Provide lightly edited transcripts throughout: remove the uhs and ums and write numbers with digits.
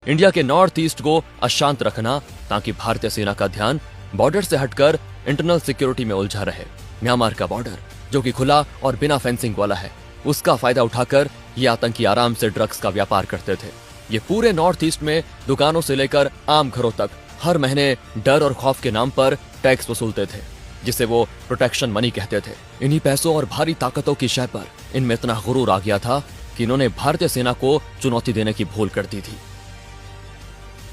India के north east को अशांत रखना ताकि भारतीय सेना का ध्यान बॉर्डर से हटकर इंटरनल सिक्योरिटी में उलझा रहे। म्यांमार का बॉर्डर जो कि खुला और बिना फेंसिंग वाला है, उसका फायदा उठाकर ये आतंकी आराम से ड्रग्स का व्यापार करते थे। ये पूरे नॉर्थ ईस्ट में दुकानों से लेकर आम घरों तक हर महीने डर और खौफ के नाम पर टैक्स वसूलते थे, जिसे वो प्रोटेक्शन मनी कहते थे। इन्हीं पैसों और भारी ताकतों की शय पर इनमें इतना गुरूर आ गया था कि इन्होंने भारतीय सेना को चुनौती देने की भूल कर दी थी।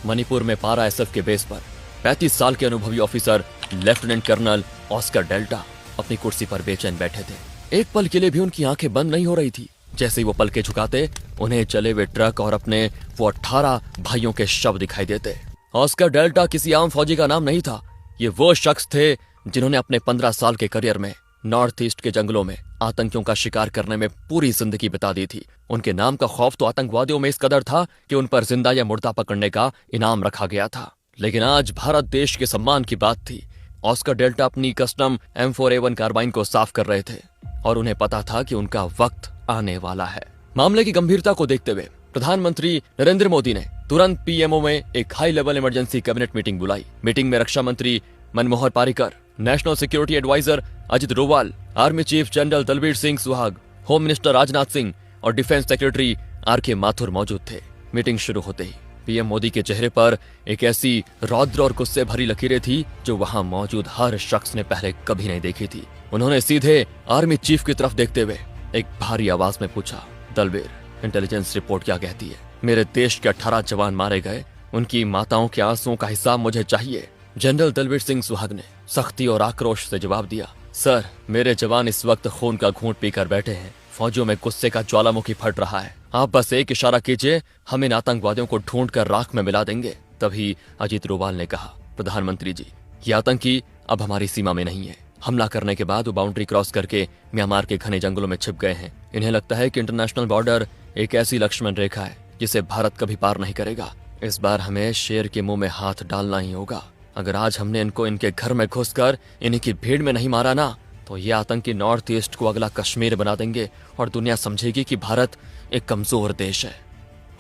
मणिपुर में पारा एसएफ के बेस पर 35 साल के अनुभवी officer lieutenant colonel Oscar Delta अपनी कुर्सी पर बेचैन बैठे थे। एक पल के लिए भी उनकी आंखें बंद नहीं हो रही थी। जैसे ही वो पलके झुकाते, उन्हें चले हुए ट्रक और अपने वो 18 भाइयों के शव दिखाई देते। ऑस्कर डेल्टा किसी आम फौजी का नाम नहीं था। ये वो शख्स थे जिन्होंने अपने 15 साल के करियर में नॉर्थ ईस्ट के जंगलों में आतंकियों का शिकार करने में पूरी जिंदगी बिता दी थी। उनके नाम का खौफ तो आतंकवादियों में इस कदर था कि उन पर जिंदा या मुर्दा पकड़ने का इनाम रखा गया था। लेकिन आज भारत देश के सम्मान की बात थी। ऑस्कर डेल्टा अपनी कस्टम M4A1 कार्बाइन को साफ कर रहे थे और उन्हें पता था कि उनका वक्त आने वाला है। मामले की गंभीरता को देखते हुए प्रधानमंत्री नरेंद्र मोदी ने तुरंत PMO में एक high level emergency cabinet meeting बुलाई। मीटिंग में रक्षा मंत्री Manmohan Parrikar, national security advisor Ajit Doval, army chief general Dalbir Singh Suhag, home minister Rajnath Singh और डिफेंस सेक्रेटरी RK माथुर मौजूद थे। मीटिंग शुरू होते ही PM मोदी के चेहरे पर एक ऐसी रौद्र और गुस्से भरी लकीरें थी जो वहां मौजूद हर शख्स ने पहले कभी नहीं देखी थी। उन्होंने सीधे आर्मी चीफ की तरफ देखते हुए एक भारी आवाज में पूछा, दलबीर, इंटेलिजेंस रिपोर्ट क्या कहती है? मेरे देश के 18 जवान मारे गए, उनकी माताओं के आंसुओं का हिसाब मुझे चाहिए। जनरल दलबीर सिंह सुहाग ने सख्ती और आक्रोश से जवाब दिया, सर, मेरे जवान इस वक्त खून का घूंट पीकर बैठे हैं। फौजियों में गुस्से का ज्वालामुखी फट रहा है। आप बस एक इशारा कीजिए, हम इन आतंकवादियों को ढूंढ कर राख में मिला देंगे। तभी अजित डोवाल ने कहा, प्रधानमंत्री जी, ये आतंकी अब हमारी सीमा में नहीं है। हमला करने के बाद वो बाउंड्री क्रॉस करके म्यांमार के घने जंगलों में छिप गए हैं। इन्हें लगता है कि इंटरनेशनल बॉर्डर एक ऐसी लक्ष्मण रेखा है जिसे भारत कभी पार नहीं करेगा। इस बार हमें शेर के मुंह में हाथ डालना ही होगा। अगर आज हमने इनको इनके घर में घुसकर इन्हीं की भीड़ में नहीं मारा ना, तो ये आतंकी नॉर्थ ईस्ट को अगला कश्मीर बना देंगे और दुनिया समझेगी कि भारत एक कमजोर देश है।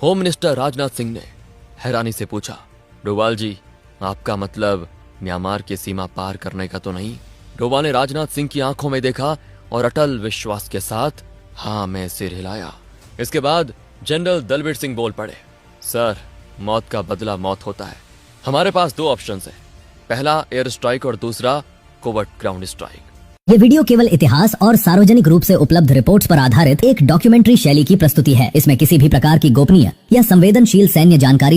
होम मिनिस्टर राजनाथ सिंह ने हैरानी से पूछा, डोवाल जी, आपका मतलब म्यांमार की सीमा पार करने का तो नहीं? डोवाल ने राजनाथ सिंह की आंखों में देखा और अटल विश्वास के साथ हाँ में सिर हिलाया। इसके बाद जनरल दलबीर सिंह बोल पड़े, सर, मौत का बदला मौत होता है। हमारे पास 2 ऑप्शंस हैं, पहला एयर स्ट्राइक और दूसरा कोवर्ट ग्राउंड स्ट्राइक। ये वीडियो केवल इतिहास और सार्वजनिक रूप से उपलब्ध रिपोर्ट्स पर आधारित एक डॉक्यूमेंट्री शैली की प्रस्तुति है। इसमें किसी भी प्रकार की गोपनीय या संवेदनशील सैन्य जानकारी